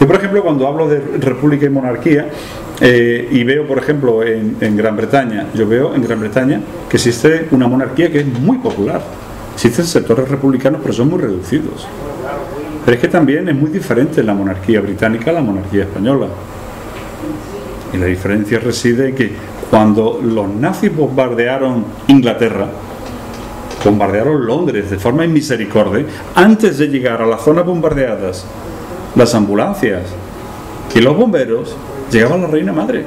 Yo, por ejemplo, cuando hablo de república y monarquía, y veo, por ejemplo, en Gran Bretaña, yo veo en Gran Bretaña que existe una monarquía que es muy popular. Existen sectores republicanos, pero son muy reducidos. Pero es que también es muy diferente la monarquía británica a la monarquía española. Y la diferencia reside en que cuando los nazis bombardearon Inglaterra, bombardearon Londres de forma inmisericordia, antes de llegar a las zonas bombardeadas, las ambulancias y los bomberos, llegaba la reina madre.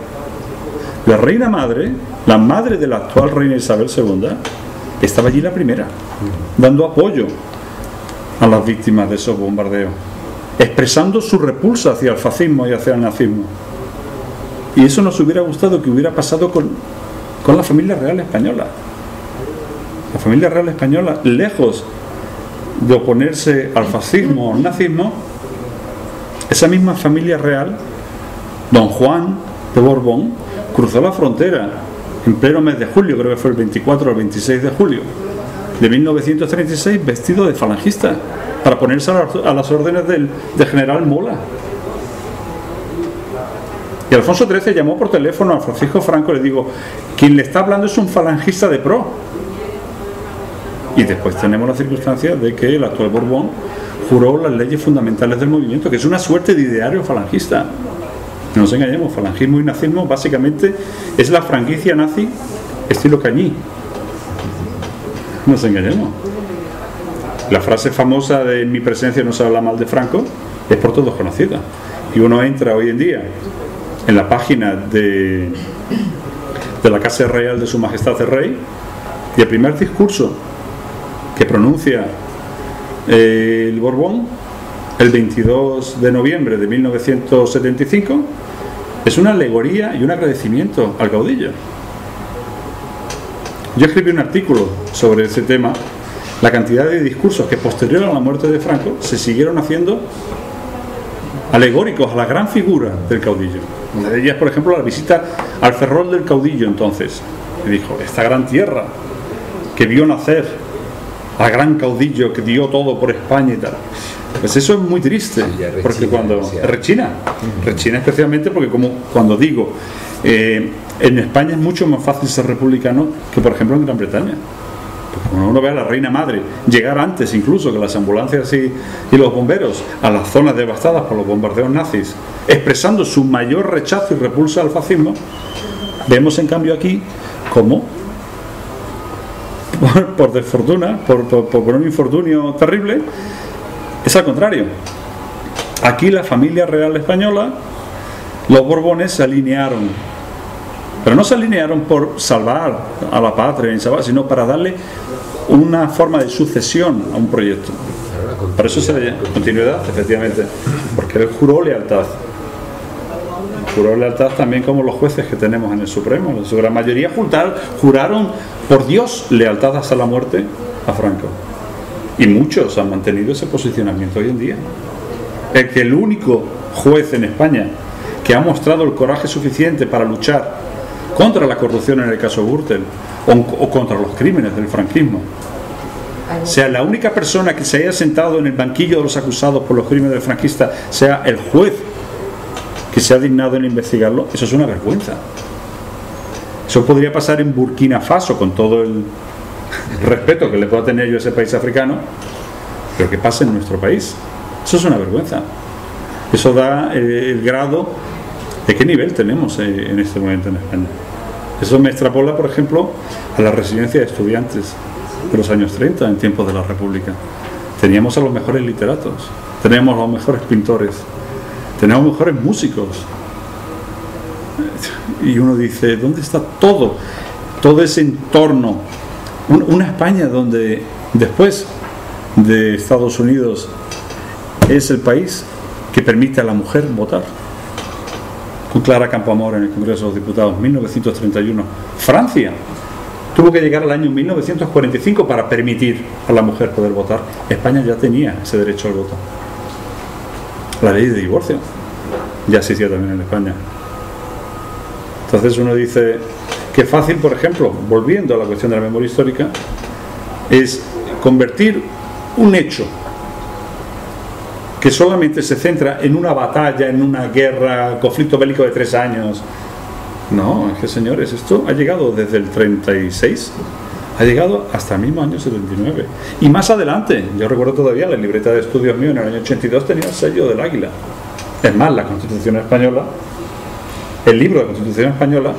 La reina madre, la madre de la actual reina Isabel II, estaba allí la primera, dando apoyo a las víctimas de esos bombardeos, expresando su repulsa hacia el fascismo y hacia el nazismo. Y eso nos hubiera gustado que hubiera pasado con la familia real española. La familia real española, lejos de oponerse al fascismo o al nazismo, esa misma familia real, don Juan de Borbón, cruzó la frontera en pleno mes de julio, creo que fue el 24 o el 26 de julio de 1936, vestido de falangista, para ponerse a las órdenes del general Mola. Y Alfonso XIII llamó por teléfono a Francisco Franco y le digo: quien le está hablando es un falangista de pro. Y después tenemos la circunstancia de que el actual Borbón juró las leyes fundamentales del movimiento, que es una suerte de ideario falangista. No nos engañemos, falangismo y nazismo básicamente es la franquicia nazi estilo Cañí. No nos engañemos. La frase famosa de "en mi presencia no se habla mal de Franco" es por todos conocida. Y uno entra hoy en día en la página de la Casa Real de Su Majestad el Rey, y el primer discurso que pronuncia el Borbón el 22 de noviembre de 1975 es una alegoría y un agradecimiento al caudillo. Yo escribí un artículo sobre ese tema, la cantidad de discursos que posterior a la muerte de Franco se siguieron haciendo alegóricos a la gran figura del caudillo. Una de ellas, por ejemplo, la visita al Ferrol del caudillo entonces. Y dijo: esta gran tierra que vio nacer al gran caudillo que dio todo por España y tal. Pues eso es muy triste, porque cuando rechina especialmente porque, como cuando digo, en España es mucho más fácil ser republicano que, por ejemplo, en Gran Bretaña. Porque cuando uno ve a la reina madre llegar antes incluso que las ambulancias y los bomberos a las zonas devastadas por los bombardeos nazis, expresando su mayor rechazo y repulsa al fascismo, vemos en cambio aquí cómo, por desfortuna, por un infortunio terrible, es al contrario. Aquí la familia real española, los Borbones se alinearon, pero no se alinearon por salvar a la patria, sino para darle una forma de sucesión a un proyecto. Por eso se le llama continuidad, efectivamente, porque él juró lealtad. Juró lealtad también como los jueces que tenemos en el Supremo. En su gran mayoría juraron por Dios lealtad hasta la muerte a Franco. Y muchos han mantenido ese posicionamiento hoy en día. El que el único juez en España que ha mostrado el coraje suficiente para luchar contra la corrupción en el caso Gürtel o contra los crímenes del franquismo sea la única persona que se haya sentado en el banquillo de los acusados por los crímenes del franquista, sea el juez que se ha dignado en investigarlo, eso es una vergüenza. Eso podría pasar en Burkina Faso, con todo el respeto que le pueda tener yo a ese país africano, pero que pasa en nuestro país. Eso es una vergüenza. Eso da el grado de qué nivel tenemos en este momento en España. Eso me extrapola, por ejemplo, a la residencia de estudiantes de los años 30, en tiempos de la República. Teníamos a los mejores literatos, teníamos a los mejores pintores, teníamos mejores músicos. Y uno dice, ¿dónde está todo ese entorno? Una España donde después de Estados Unidos es el país que permite a la mujer votar, con Clara Campoamor en el Congreso de los Diputados, 1931. Francia tuvo que llegar al año 1945 para permitir a la mujer poder votar. España ya tenía ese derecho al voto. La ley de divorcio ya existía también en España. Entonces uno dice que fácil, por ejemplo, volviendo a la cuestión de la memoria histórica, es convertir un hecho que solamente se centra en una batalla, en una guerra, conflicto bélico de 3 años. No, es que señores, esto ha llegado desde el 36, ha llegado hasta el mismo año 79. Y más adelante, yo recuerdo todavía la libreta de estudios mío en el año 82 tenía el sello del águila. Es más, la Constitución Española, el libro de la Constitución Española,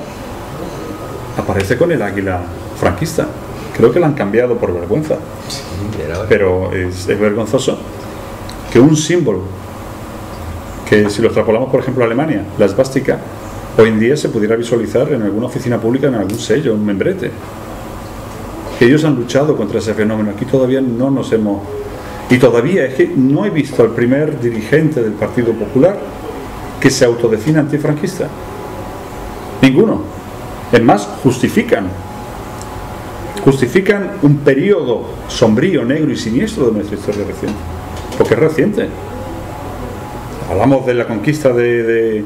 aparece con el águila franquista. Creo que la han cambiado por vergüenza. Pero es vergonzoso que un símbolo, que si lo extrapolamos por ejemplo a Alemania, la esvástica, hoy en día se pudiera visualizar en alguna oficina pública, en algún sello, un membrete. Que ellos han luchado contra ese fenómeno. Aquí todavía no nos hemos... Y todavía es que no he visto al primer dirigente del Partido Popular que se autodefina antifranquista. Ninguno. Es más, justifican un periodo sombrío, negro y siniestro de nuestra historia reciente. Porque es reciente. Hablamos de la conquista de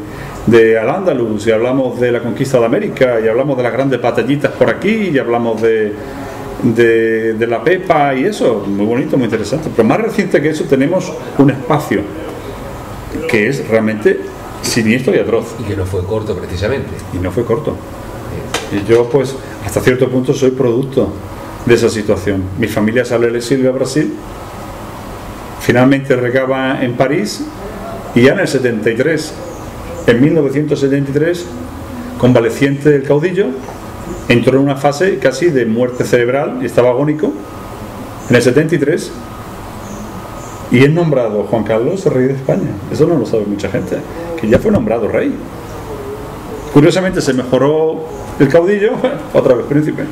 Al-Ándalus, y hablamos de la conquista de América, y hablamos de las grandes batallitas por aquí, y hablamos de la Pepa y eso, muy bonito, muy interesante. Pero más reciente que eso tenemos un espacio que es realmente siniestro y atroz. Y que no fue corto precisamente. Y no fue corto. Y yo pues hasta cierto punto soy producto de esa situación. Mi familia sale del exilio a Brasil, finalmente recaba en París, y ya en el 73, en 1973, convaleciente del caudillo, entró en una fase casi de muerte cerebral y estaba agónico en el 73, y es nombrado Juan Carlos rey de España. Eso no lo sabe mucha gente, que ya fue nombrado rey. Curiosamente se mejoró el caudillo, otra vez príncipe.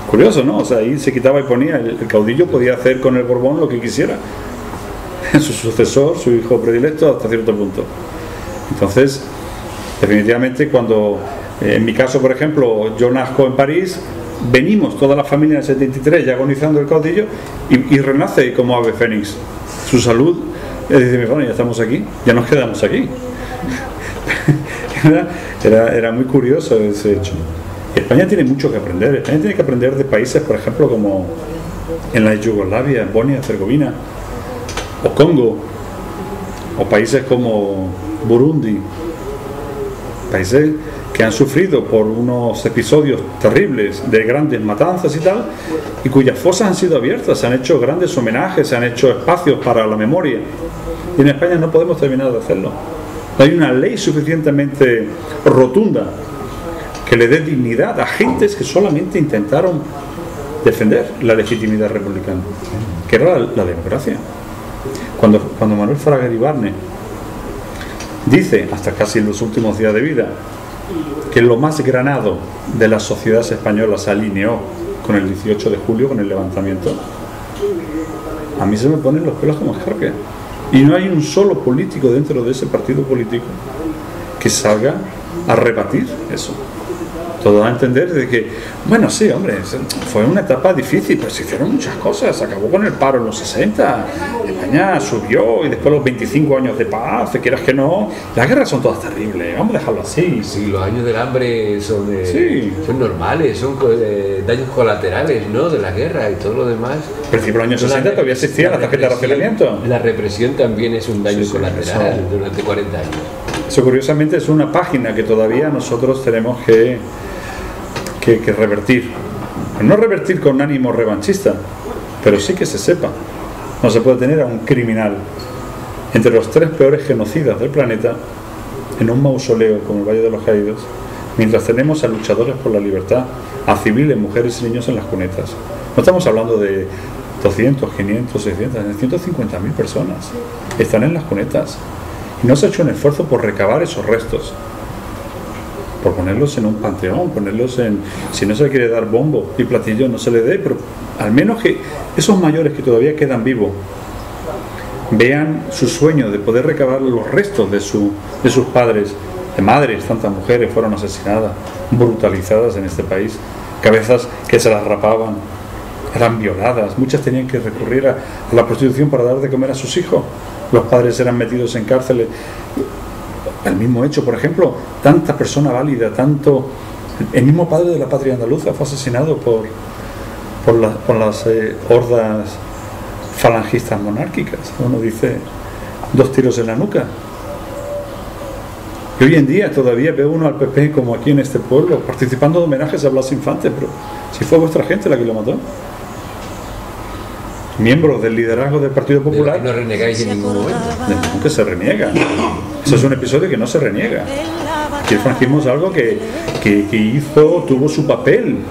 Curioso, ¿no? O sea, ahí se quitaba y ponía, el caudillo podía hacer con el Borbón lo que quisiera, su sucesor, su hijo predilecto, hasta cierto punto. Entonces, definitivamente, cuando en mi caso, por ejemplo, yo nazco en París, venimos toda la familia en el 73 ya agonizando el caudillo, y renace como ave fénix. Su salud, dice, bueno, ya estamos aquí, ya nos quedamos aquí. Era muy curioso ese hecho. España tiene mucho que aprender. España tiene que aprender de países, por ejemplo, como en la Yugoslavia, Bosnia y Herzegovina, o Congo, o países como Burundi, países que han sufrido por unos episodios terribles de grandes matanzas y tal, y cuyas fosas han sido abiertas, se han hecho grandes homenajes, se han hecho espacios para la memoria, y en España no podemos terminar de hacerlo. No hay una ley suficientemente rotunda que le dé dignidad a gentes que solamente intentaron defender la legitimidad republicana, que era la democracia. Cuando Manuel Fraga Iribarne dice, hasta casi en los últimos días de vida, que lo más granado de las sociedades españolas se alineó con el 18 de julio, con el levantamiento, a mí se me ponen los pelos como escarpia. Y no hay un solo político dentro de ese partido político que salga a rebatir eso. Todo da a entender de que, bueno, sí, hombre, fue una etapa difícil, pero se hicieron muchas cosas. Se acabó con el paro en los 60, España subió, y después los 25 años de paz, quieras que no, las guerras son todas terribles, vamos a dejarlo así. Sí, los años del hambre son normales, son daños colaterales, ¿no?, de la guerra y todo lo demás. Al principio de los años 60 todavía existía la tarjeta de racionamiento. La represión también es un daño colateral durante 40 años. Eso curiosamente es una página que todavía nosotros tenemos que revertir. No revertir con ánimo revanchista, pero sí que se sepa. No se puede tener a un criminal entre los 3 peores genocidas del planeta en un mausoleo como el Valle de los Caídos, mientras tenemos a luchadores por la libertad, a civiles, mujeres y niños en las cunetas. No estamos hablando de 200, 500, 600, 150.000 personas. Están en las cunetas. Y no se ha hecho un esfuerzo por recabar esos restos, por ponerlos en un panteón, ponerlos en... Si no se le quiere dar bombo y platillo, no se le dé, pero al menos que esos mayores que todavía quedan vivos vean su sueño de poder recabar los restos de sus padres, de madres. Tantas mujeres fueron asesinadas, brutalizadas en este país, cabezas que se las rapaban, eran violadas, muchas tenían que recurrir a la prostitución para dar de comer a sus hijos, los padres eran metidos en cárceles. El mismo hecho, por ejemplo, tanta persona válida, el mismo padre de la patria andaluza fue asesinado por las hordas falangistas monárquicas. Uno dice 2 tiros en la nuca. Y hoy en día todavía ve uno al PP, como aquí en este pueblo, participando de homenajes a Blas Infante, pero si fue vuestra gente la que lo mató. Miembros del liderazgo del Partido Popular. No renegáis en ningún momento. Nunca se reniega. Eso es un episodio que no se reniega. Y el franquismo es algo que tuvo su papel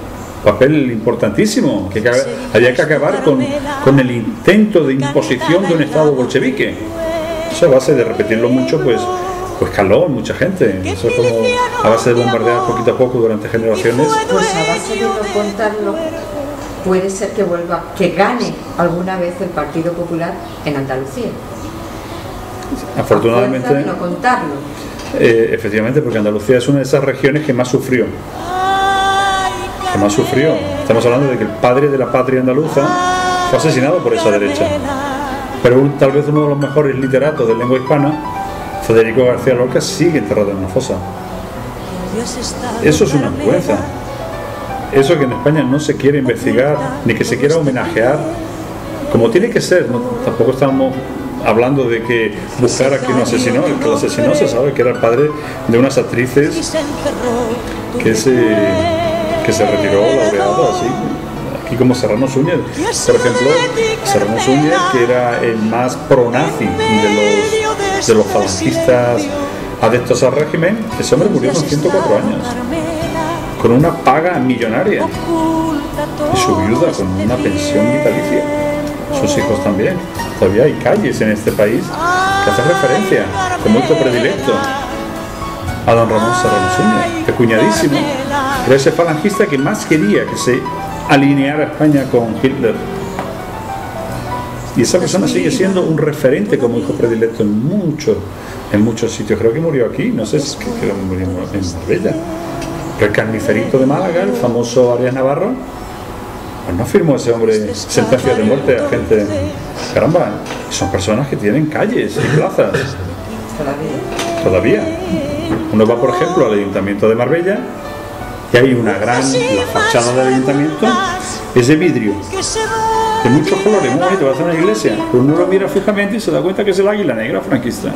importantísimo, que había que acabar con el intento de imposición de un Estado bolchevique. Eso a base de repetirlo mucho, pues caló mucha gente. Eso es como a base de bombardear poquito a poco durante generaciones. Pues a base de no contarlo, puede ser que gane alguna vez el Partido Popular en Andalucía. Afortunadamente. A fuerza de no contarlo. Efectivamente, porque Andalucía es una de esas regiones que más sufrió. Estamos hablando de que el padre de la patria andaluza fue asesinado por esa derecha. Pero tal vez uno de los mejores literatos de lengua hispana, Federico García Lorca, sigue enterrado en una fosa. Eso es una vergüenza. Eso que en España no se quiere investigar, ni que se quiera homenajear, como tiene que ser. Tampoco estamos hablando de que buscar a quien lo asesinó. El que lo asesinó se sabe que era el padre de unas actrices que se retiró laureado así. Aquí como Serrano Súñez, por ejemplo, Serrano Súñez, que era el más pro-nazi de los falangistas adeptos al régimen, ese hombre murió con 104 años, con una paga millonaria, y su viuda con una pensión vitalicia, sus hijos también. Todavía hay calles en este país que hacen referencia, con mucho predilecto, a don Ramón Serrano Súñez, el cuñadísimo. Era ese falangista que más quería que se alineara a España con Hitler. Y esa persona sigue siendo un referente como hijo predilecto en muchos sitios. Creo que murió aquí, no sé si murió en Marbella. El carnicerito de Málaga, el famoso Arias Navarro, pues no firmó ese hombre sentencia de muerte a gente. Caramba, son personas que tienen calles y plazas. Todavía. Uno va, por ejemplo, al Ayuntamiento de Marbella y hay la fachada del ayuntamiento es de vidrio, de muchos colores, muy bonito, va a ser una iglesia, pero uno lo mira fijamente y se da cuenta que es el águila negra franquista.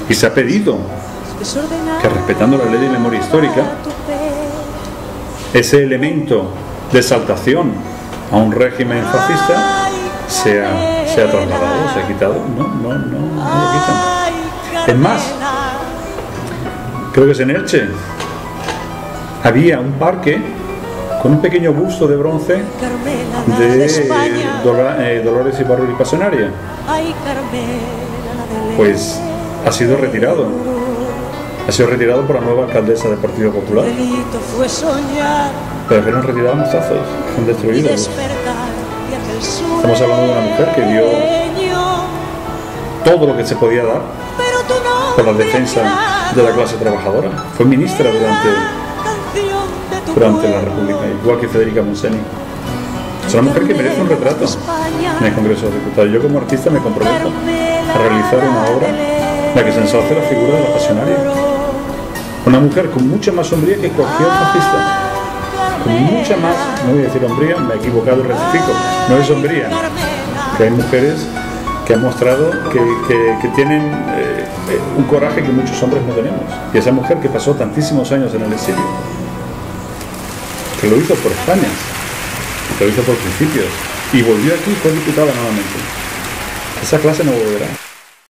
Y se ha pedido que, respetando la ley de memoria histórica, ese elemento de exaltación a un régimen fascista sea trasladado, sea quitado. No lo quitan. Es más, creo que es en Elche, había un parque con un pequeño busto de bronce de Dolores Ibarruri Pasionaria. Pues ha sido retirado por la nueva alcaldesa del Partido Popular. Pero fueron retirados mozazos, son destruidos. Estamos hablando de una mujer que dio todo lo que se podía dar por la defensa de la clase trabajadora. Fue ministra durante la República, igual que Federica Montseny. Es una mujer que merece un retrato en el Congreso de Diputados. Yo como artista me comprometo a realizar una obra en la que se ensalce la figura de la pasionaria. Una mujer con mucha más hombría que cualquier fascista. Con mucha más, no voy a decir hombría, me he equivocado y rectifico, no es hombría. Que hay mujeres que han mostrado que tienen un coraje que muchos hombres no tenemos. Y esa mujer que pasó tantísimos años en el exilio, que lo hizo por España, lo hizo por principios, y volvió aquí y fue diputada nuevamente. Esa clase no volverá.